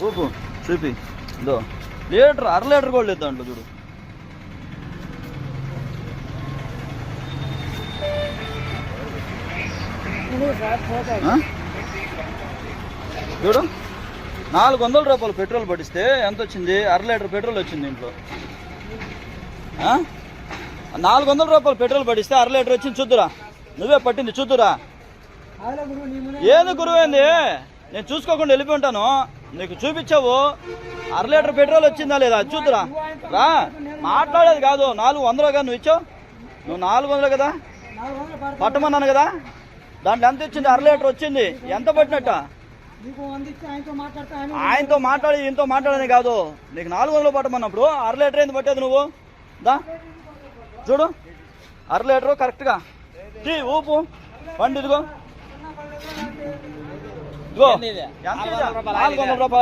ఊపు చూపి ఇదో లీటర్ 1/2 లీటర్ కూడా లేదు దాంట్లో చూడు. చూడు 400 రూపాయలు పెట్రోల్ పట్టిస్తే ఎంత వచ్చింది? 1/2 లీటర్ పెట్రోల్ వచ్చింది ఇంట్లో. 400 రూపాయలు పెట్రోల్ పట్టిస్తే 1/2 లీటర్ వచ్చింది. చూద్దురా, నువ్వే పట్టింది చూద్దురా. ఏది గురువైంది? నేను చూసుకోకుండా వెళ్ళిపోయి ఉంటాను. నీకు చూపించావు 1/2 లీటర్ పెట్రోల్ వచ్చిందా లేదా చూద్దురా. రా, మాట్లాడేది కాదు. 400 నువ్వు ఇచ్చావు, నువ్వు 400 కదా పట్టమన్నాను కదా. దాంట్లో ఎంత వచ్చింది? 1/2 లీటర్ వచ్చింది. ఎంత పట్టినట్ట? ఆయనతో మాట్లాడి ఈయనతో మాట్లాడని కాదు. నీకు 400 పట్టమన్నప్పుడు 1/2 లీటర్ ఏంది పట్టేది నువ్వు? దా చూడు 1/2 లీటరు కరెక్ట్గా ఊపు పండి. ఇదిగో ఎంత 400 రూపాయలు.